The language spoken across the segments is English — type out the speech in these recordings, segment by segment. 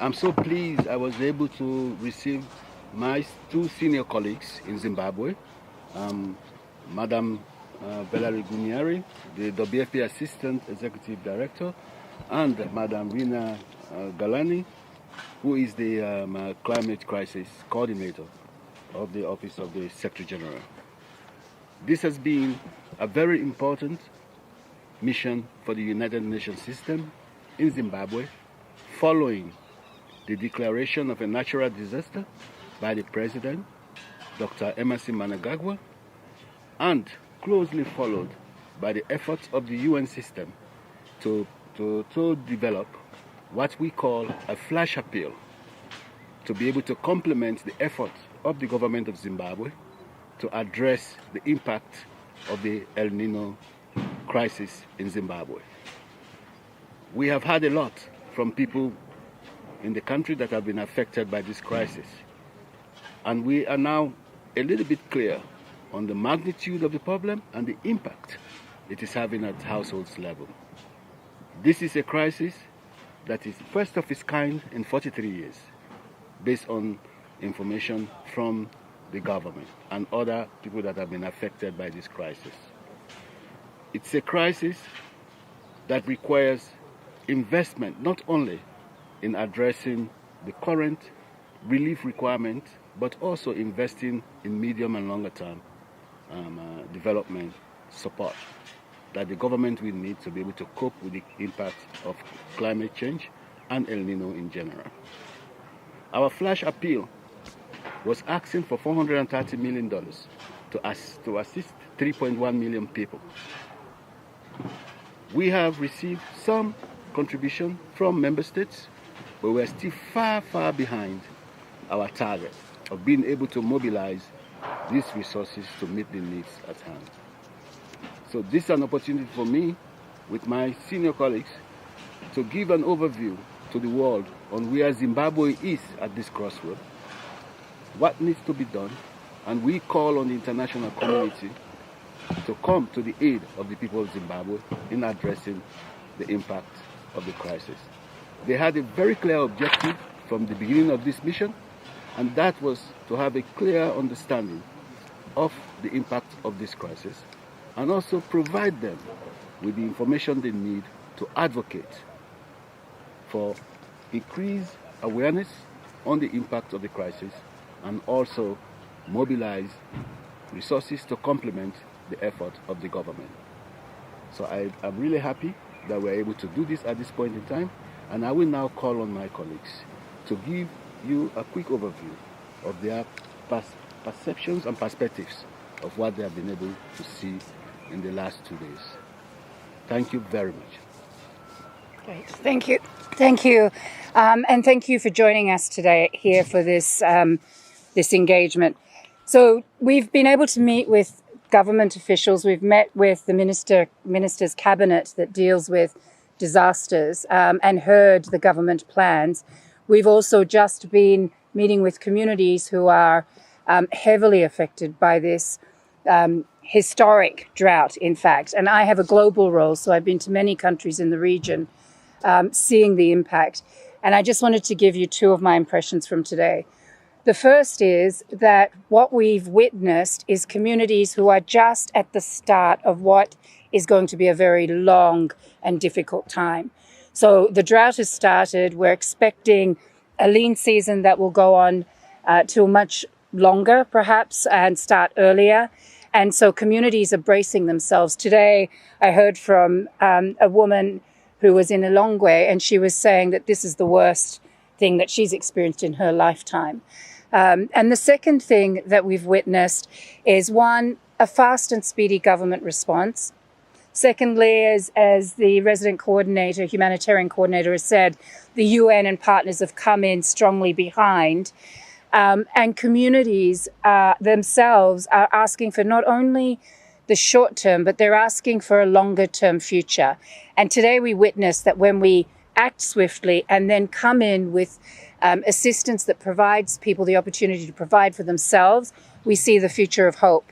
I'm so pleased I was able to receive my two senior colleagues in Zimbabwe, Madam Valerie Guarnieri, the WFP Assistant Executive Director, and Madam Reena Ghelani, who is the Climate Crisis Coordinator of the Office of the Secretary General. This has been a very important mission for the United Nations system in Zimbabwe, following the declaration of a natural disaster by the President, Dr. Emerson Mnangagwa, and closely followed by the efforts of the UN system to develop what we call a flash appeal to be able to complement the efforts of the government of Zimbabwe to address the impact of the El Niño crisis in Zimbabwe. We have had a lot from people in the country that have been affected by this crisis, and we are now a little bit clear on the magnitude of the problem and the impact it is having at households level. This is a crisis that is first of its kind in 43 years, based on information from the government and other people that have been affected by this crisis. It's a crisis that requires investment, not only in addressing the current relief requirement, but also investing in medium and longer term development support that the government will need to be able to cope with the impact of climate change and El Niño in general. Our flash appeal was asking for $430 million to assist 3.1 million people. We have received some contribution from member states, but we are still far, far behind our target of being able to mobilize these resources to meet the needs at hand. So this is an opportunity for me, with my senior colleagues, to give an overview to the world on where Zimbabwe is at this crossroad, what needs to be done, and we call on the international community to come to the aid of the people of Zimbabwe in addressing the impact of the crisis. They had a very clear objective from the beginning of this mission, and that was to have a clear understanding of the impact of this crisis and also provide them with the information they need to advocate for increased awareness on the impact of the crisis and also mobilize resources to complement the effort of the government. So I'm really happy that we're able to do this at this point in time, and I will now call on my colleagues to give you a quick overview of their perceptions and perspectives of what they have been able to see in the last 2 days. Thank you very much. Great. Thank you. Thank you. And thank you for joining us today here for this, this engagement. So we've been able to meet with government officials. We've met with the minister's cabinet that deals with disasters and heard the government plans. We've also just been meeting with communities who are heavily affected by this historic drought, in fact. And I have a global role, so I've been to many countries in the region seeing the impact. And I just wanted to give you two of my impressions from today. The first is that what we've witnessed is communities who are just at the start of what is going to be a very long and difficult time. So the drought has started. We're expecting a lean season that will go on till much longer, perhaps, and start earlier. And so communities are bracing themselves. Today, I heard from a woman who was in Lilongwe, and she was saying that this is the worst thing that she's experienced in her lifetime. And the second thing that we've witnessed is, one, a fast and speedy government response. Secondly, as the resident coordinator, humanitarian coordinator has said, the UN and partners have come in strongly behind. And communities themselves are asking for not only the short term, but they're asking for a longer term future. And today we witnessed that when we act swiftly and then come in with assistance that provides people the opportunity to provide for themselves, we see the future of hope.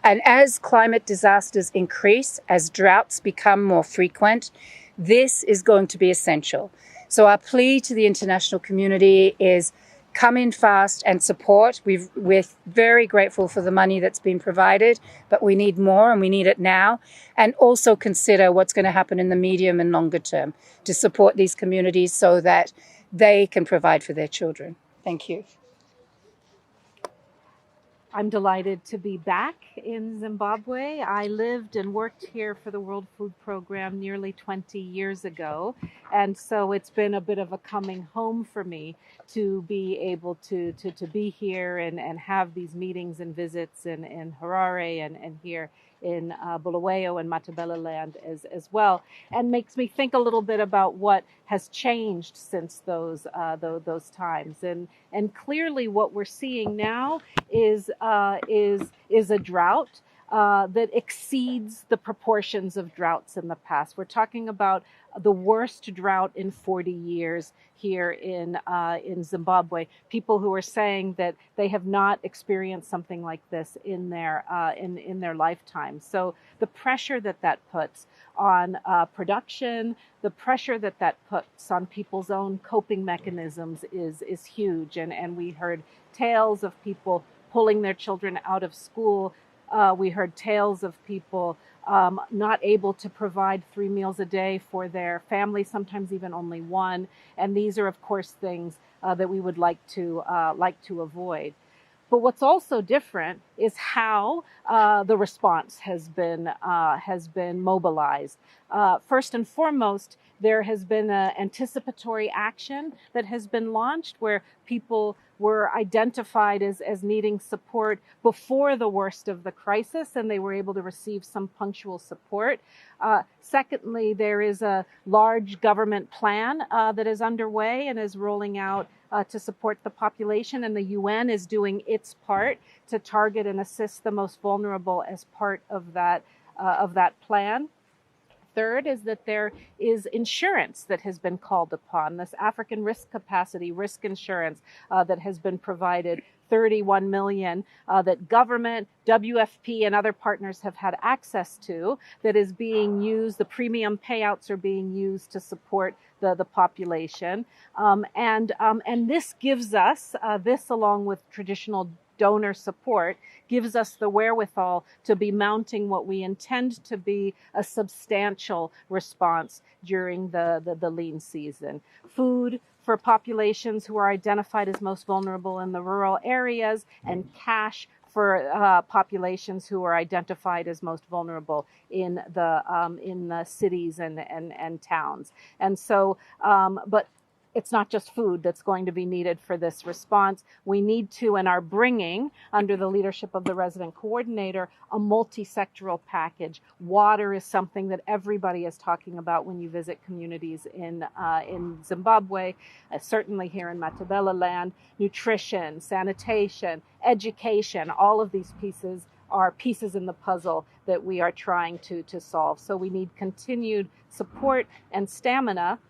And as climate disasters increase, as droughts become more frequent, this is going to be essential. So our plea to the international community is come in fast and support. We're very grateful for the money that's been provided, but we need more and we need it now. And also consider what's going to happen in the medium and longer term to support these communities so that they can provide for their children. Thank you. I'm delighted to be back in Zimbabwe. I lived and worked here for the World Food Program nearly 20 years ago. And so it's been a bit of a coming home for me to be able to be here and have these meetings and visits in Harare and here in Bulawayo and Matabeleland as well, and makes me think a little bit about what has changed since those times. And clearly, what we're seeing now is a drought that exceeds the proportions of droughts in the past. We're talking about the worst drought in 40 years here in Zimbabwe. People who are saying that they have not experienced something like this in their lifetime. So the pressure that puts on production, the pressure that puts on people's own coping mechanisms is huge. And we heard tales of people pulling their children out of school. We heard tales of people not able to provide 3 meals a day for their family, sometimes even only one. And these are, of course, things that we would like to avoid. But what's also different is how the response has been mobilized. First and foremost, there has been an anticipatory action that has been launched where people were identified as needing support before the worst of the crisis, and they were able to receive some punctual support. Secondly, there is a large government plan that is underway and is rolling out to support the population, and the UN is doing its part to target and assist the most vulnerable as part of that plan. Third is that there is insurance that has been called upon, this African risk capacity, risk insurance that has been provided, 31 million that government, WFP, and other partners have had access to, that is being used. The premium payouts are being used to support the population. And this gives us, this along with traditional donor support, gives us the wherewithal to be mounting what we intend to be a substantial response during the lean season. Food for populations who are identified as most vulnerable in the rural areas, and cash for populations who are identified as most vulnerable in the cities and towns. And so, but it's not just food that's going to be needed for this response. We need to, and are bringing, under the leadership of the resident coordinator, a multi-sectoral package. Water is something that everybody is talking about when you visit communities in Zimbabwe, certainly here in Matabeleland. Nutrition, sanitation, education, all of these pieces are pieces in the puzzle that we are trying to solve. So we need continued support and stamina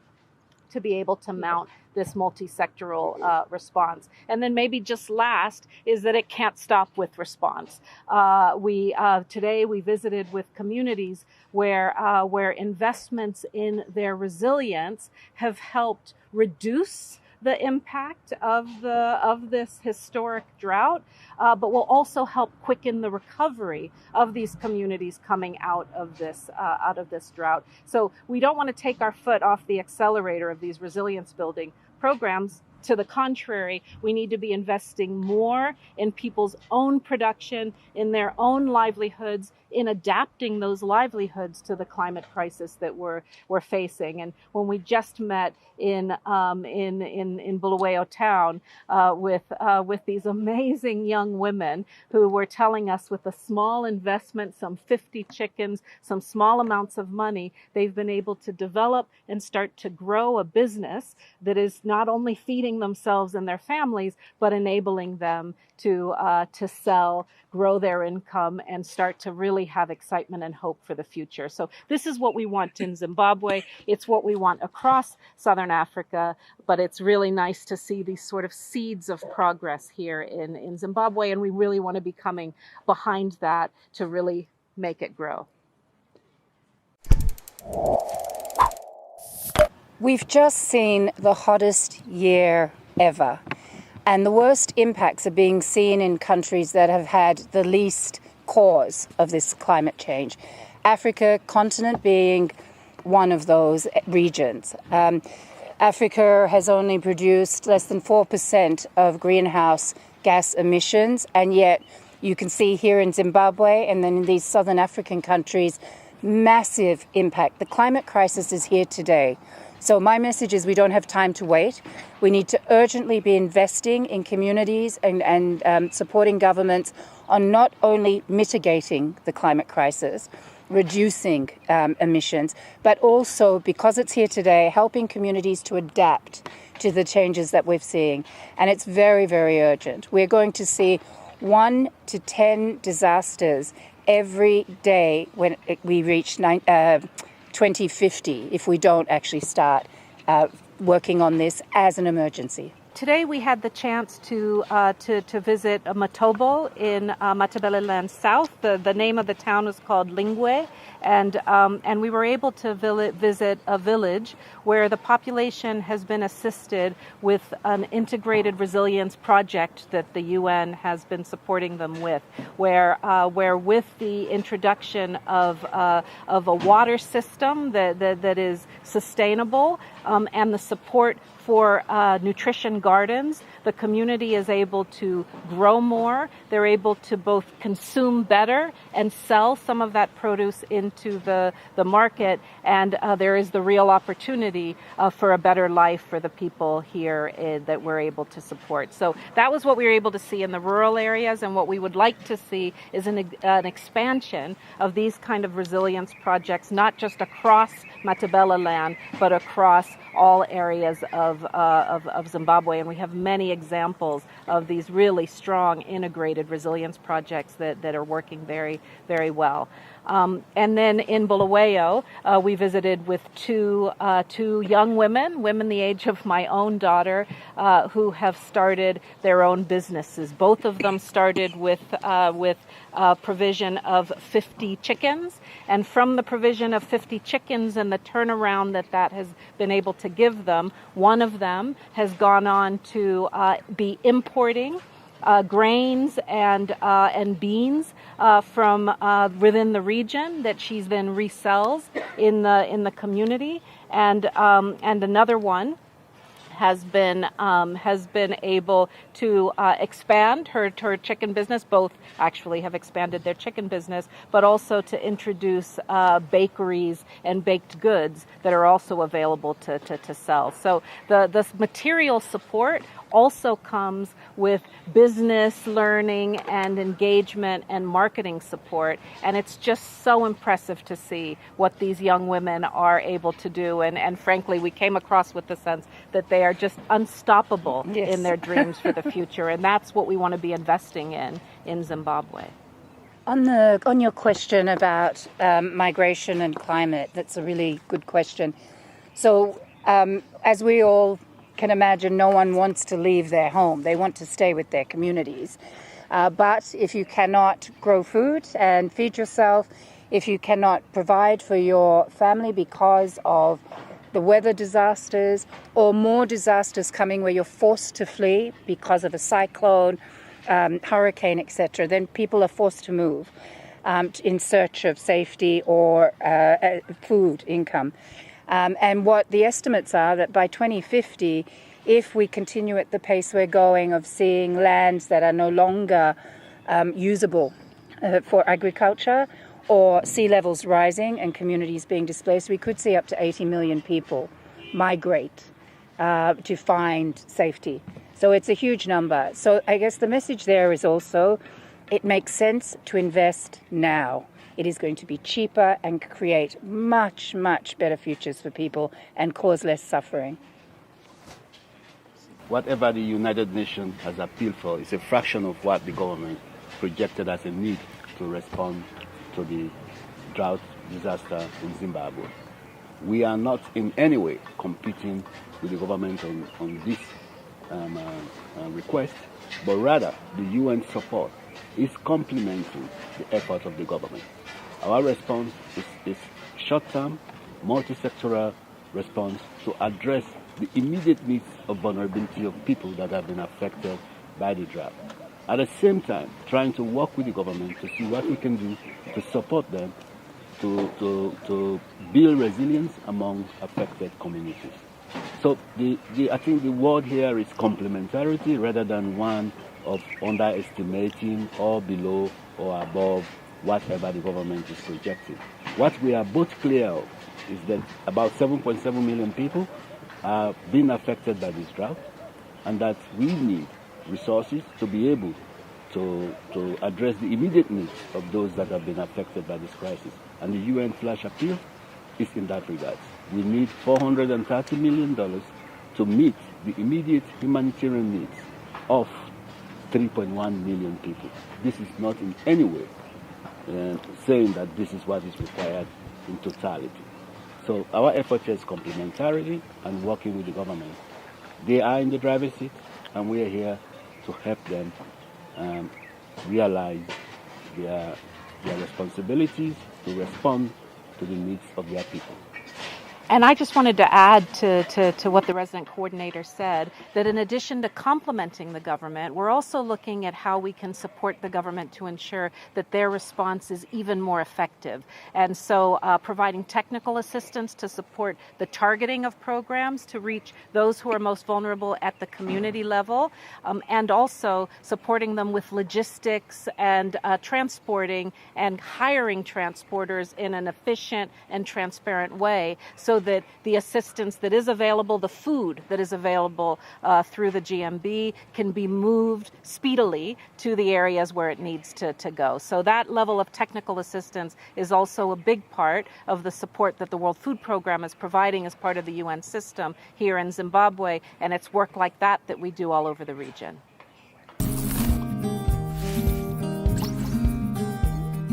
to be able to mount this multi-sectoral response. And then maybe just last is that it can't stop with response. Today we visited with communities where investments in their resilience have helped reduce the impact of this historic drought, but will also help quicken the recovery of these communities coming out of this drought. So we don't want to take our foot off the accelerator of these resilience building programs. To the contrary, we need to be investing more in people's own production, in their own livelihoods, in adapting those livelihoods to the climate crisis that we're facing. And when we just met in Bulawayo town with these amazing young women who were telling us, with a small investment, some 50 chickens, some small amounts of money, they've been able to develop and start to grow a business that is not only feeding themselves and their families, but enabling them to sell, grow their income, and start to really have excitement and hope for the future. So this is what we want in Zimbabwe. It's what we want across Southern Africa, but it's really nice to see these sort of seeds of progress here in Zimbabwe, and we really want to be coming behind that to really make it grow. We've just seen the hottest year ever, and the worst impacts are being seen in countries that have had the least cause of this climate change. Africa continent being one of those regions. Africa has only produced less than 4% of greenhouse gas emissions, and yet you can see here in Zimbabwe and then in these southern African countries, massive impact. The climate crisis is here today. So my message is we don't have time to wait. We need to urgently be investing in communities and supporting governments on not only mitigating the climate crisis, reducing emissions, but also, because it's here today, helping communities to adapt to the changes that we're seeing. And it's very, very urgent. We're going to see 1 to 10 disasters every day when we reach 2050 if we don't actually start working on this as an emergency. Today we had the chance to visit Matobo in Matabeleland South. The name of the town is called Lingwe, and we were able to visit a village where the population has been assisted with an integrated resilience project that the UN has been supporting them with, where with the introduction of a water system that is sustainable and the support for nutrition gardens, the community is able to grow more. They're able to both consume better and sell some of that produce into the market. And there is the real opportunity for a better life for the people here that we're able to support. So that was what we were able to see in the rural areas. And what we would like to see is an expansion of these kind of resilience projects, not just across Matabeleland, but across all areas of Zimbabwe. And we have many examples of these really strong integrated resilience projects that are working very, very well. And then in Bulawayo, we visited with two young women the age of my own daughter, who have started their own businesses. Both of them started with provision of 50 chickens. And from the provision of 50 chickens and the turnaround that has been able to give them, one of them has gone on to be importing grains and beans from within the region that she's then resells in the community, and another one has been able to expand her chicken business. Both actually have expanded their chicken business, but also to introduce bakeries and baked goods that are also available to sell. So the material support also comes with business learning and engagement and marketing support. And it's just so impressive to see what these young women are able to do. And frankly, we came across with the sense that they are just unstoppable in their dreams for the future. And that's what we want to be investing in Zimbabwe. On your question about migration and climate, that's a really good question. So as we all can imagine, no one wants to leave their home. They want to stay with their communities. But if you cannot grow food and feed yourself, if you cannot provide for your family because of the weather disasters or more disasters coming where you're forced to flee because of a cyclone, hurricane, etc., then people are forced to move in search of safety or food income. And what the estimates are that by 2050, if we continue at the pace we're going of seeing lands that are no longer usable for agriculture, or sea levels rising and communities being displaced, we could see up to 80 million people migrate to find safety. So it's a huge number. So I guess the message there is also, it makes sense to invest now. It is going to be cheaper and create much, much better futures for people and cause less suffering. Whatever the United Nations has appealed for is a fraction of what the government projected as a need to respond to the drought disaster in Zimbabwe. We are not in any way competing with the government on this request, but rather the UN support is complementing the efforts of the government. Our response is short-term, multi-sectoral, response to address the immediate needs of vulnerability of people that have been affected by the drought. At the same time, trying to work with the government to see what we can do to support them to build resilience among affected communities. So I think the word here is complementarity rather than one of underestimating or below or above whatever the government is projecting. What we are both clear of is that about 7.7 million people are being affected by this drought, and that we need resources to be able to address the immediate needs of those that have been affected by this crisis. And the UN flash appeal is in that regard. We need $430 million to meet the immediate humanitarian needs of 3.1 million people. This is not in any way saying that this is what is required in totality. So our effort is complementarity and working with the government. They are in the driver's seat, and we are here to help them realize their responsibilities to respond to the needs of their people. And I just wanted to add to what the resident coordinator said, that in addition to complementing the government, we're also looking at how we can support the government to ensure that their response is even more effective. And so providing technical assistance to support the targeting of programs to reach those who are most vulnerable at the community level, and also supporting them with logistics and transporting and hiring transporters in an efficient and transparent way, so that the assistance that is available, the food that is available through the GMB, can be moved speedily to the areas where it needs to go. So that level of technical assistance is also a big part of the support that the World Food Programme is providing as part of the UN system here in Zimbabwe, and it's work like that that we do all over the region.